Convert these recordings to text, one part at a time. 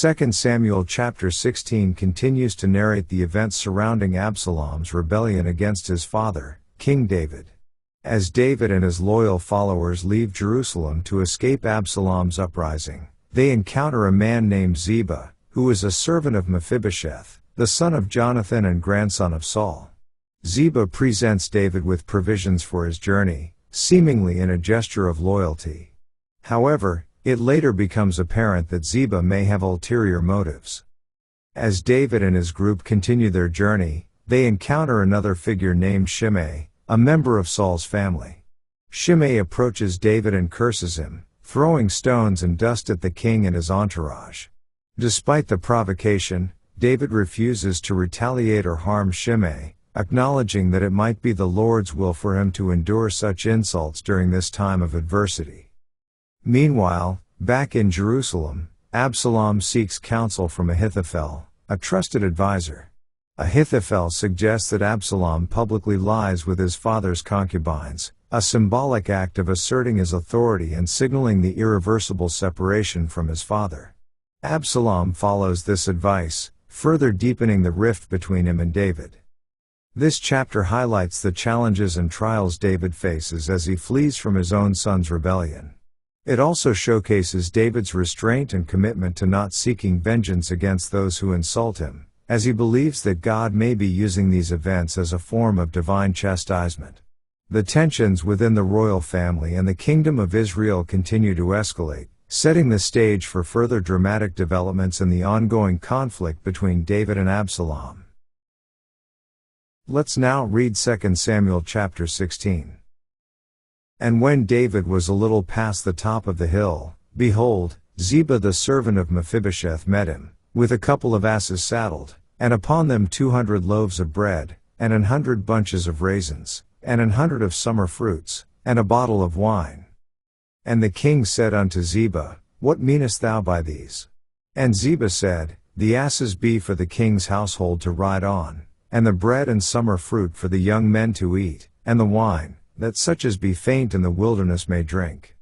2 Samuel chapter 16 continues to narrate the events surrounding Absalom's rebellion against his father, King David. As David and his loyal followers leave Jerusalem to escape Absalom's uprising, they encounter a man named Ziba, who is a servant of Mephibosheth, the son of Jonathan and grandson of Saul. Ziba presents David with provisions for his journey, seemingly in a gesture of loyalty. However, it later becomes apparent that Ziba may have ulterior motives. As David and his group continue their journey, they encounter another figure named Shimei, a member of Saul's family. Shimei approaches David and curses him, throwing stones and dust at the king and his entourage. Despite the provocation, David refuses to retaliate or harm Shimei, acknowledging that it might be the Lord's will for him to endure such insults during this time of adversity. Meanwhile, back in Jerusalem, Absalom seeks counsel from Ahithophel, a trusted advisor. Ahithophel suggests that Absalom publicly lies with his father's concubines, a symbolic act of asserting his authority and signaling the irreversible separation from his father. Absalom follows this advice, further deepening the rift between him and David. This chapter highlights the challenges and trials David faces as he flees from his own son's rebellion. It also showcases David's restraint and commitment to not seeking vengeance against those who insult him, as he believes that God may be using these events as a form of divine chastisement. The tensions within the royal family and the kingdom of Israel continue to escalate, setting the stage for further dramatic developments in the ongoing conflict between David and Absalom. Let's now read 2 Samuel chapter 16. And when David was a little past the top of the hill, behold, Ziba the servant of Mephibosheth met him, with a couple of asses saddled, and upon them 200 loaves of bread, and 100 bunches of raisins, and 100 of summer fruits, and a bottle of wine. And the king said unto Ziba, What meanest thou by these? And Ziba said, The asses be for the king's household to ride on, and the bread and summer fruit for the young men to eat, and the wine, that such as be faint in the wilderness may drink.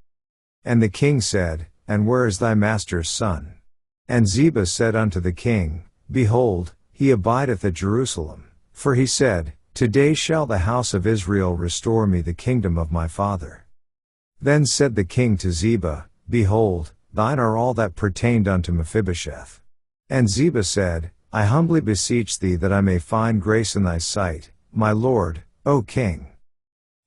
And the king said, And where is thy master's son? And Ziba said unto the king, Behold, he abideth at Jerusalem. For he said, Today shall the house of Israel restore me the kingdom of my father. Then said the king to Ziba, Behold, thine are all that pertained unto Mephibosheth. And Ziba said, I humbly beseech thee that I may find grace in thy sight, my lord, O king.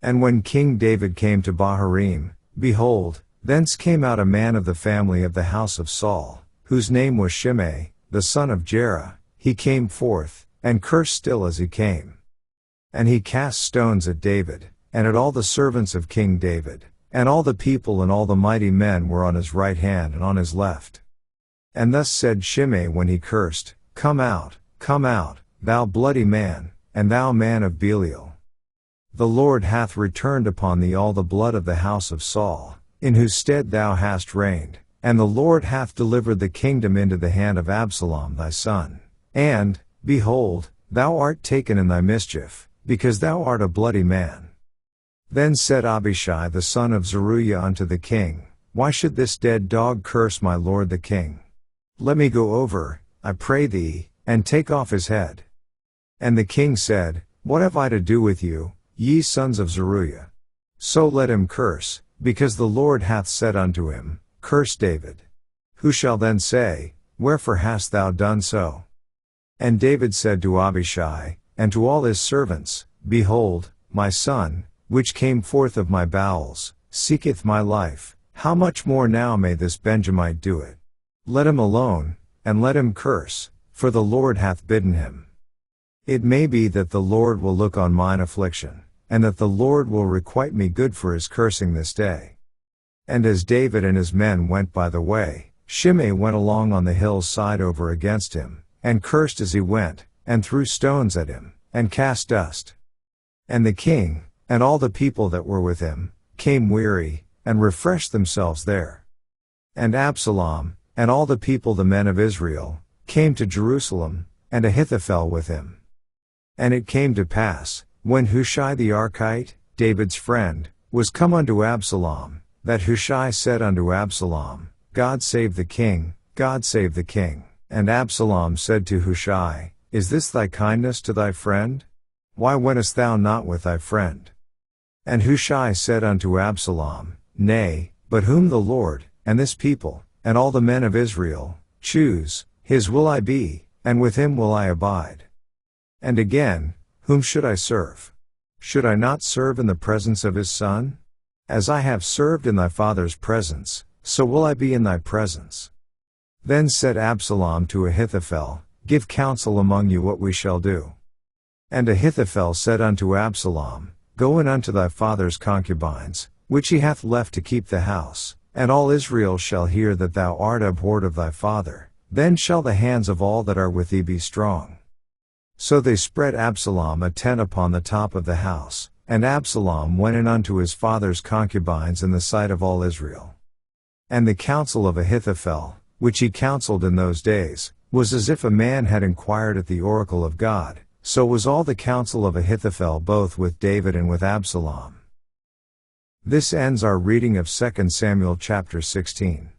And when King David came to Bahurim, behold, thence came out a man of the family of the house of Saul, whose name was Shimei, the son of Jerah. He came forth, and cursed still as he came. And he cast stones at David, and at all the servants of King David, and all the people and all the mighty men were on his right hand and on his left. And thus said Shimei when he cursed, Come out, thou bloody man, and thou man of Belial. The Lord hath returned upon thee all the blood of the house of Saul, in whose stead thou hast reigned, and the Lord hath delivered the kingdom into the hand of Absalom thy son. And, behold, thou art taken in thy mischief, because thou art a bloody man. Then said Abishai the son of Zeruiah unto the king, Why should this dead dog curse my lord the king? Let me go over, I pray thee, and take off his head. And the king said, What have I to do with you, ye sons of Zeruiah? So let him curse, because the Lord hath said unto him, Curse David. Who shall then say, Wherefore hast thou done so? And David said to Abishai, and to all his servants, Behold, my son, which came forth of my bowels, seeketh my life, how much more now may this Benjamite do it? Let him alone, and let him curse, for the Lord hath bidden him. It may be that the Lord will look on mine affliction, and that the Lord will requite me good for his cursing this day. And as David and his men went by the way, Shimei went along on the hill's side over against him, and cursed as he went, and threw stones at him, and cast dust. And the king, and all the people that were with him, came weary, and refreshed themselves there. And Absalom, and all the people the men of Israel, came to Jerusalem, and Ahithophel with him. And it came to pass, when Hushai the Archite, David's friend, was come unto Absalom, that Hushai said unto Absalom, God save the king, God save the king. And Absalom said to Hushai, Is this thy kindness to thy friend? Why wentest thou not with thy friend? And Hushai said unto Absalom, Nay, but whom the Lord, and this people, and all the men of Israel, choose, his will I be, and with him will I abide. And again, whom should I serve? Should I not serve in the presence of his son? As I have served in thy father's presence, so will I be in thy presence. Then said Absalom to Ahithophel, Give counsel among you what we shall do. And Ahithophel said unto Absalom, Go in unto thy father's concubines, which he hath left to keep the house, and all Israel shall hear that thou art abhorred of thy father, then shall the hands of all that are with thee be strong. So they spread Absalom a tent upon the top of the house, and Absalom went in unto his father's concubines in the sight of all Israel. And the counsel of Ahithophel, which he counseled in those days, was as if a man had inquired at the oracle of God, so was all the counsel of Ahithophel both with David and with Absalom. This ends our reading of 2 Samuel chapter 16.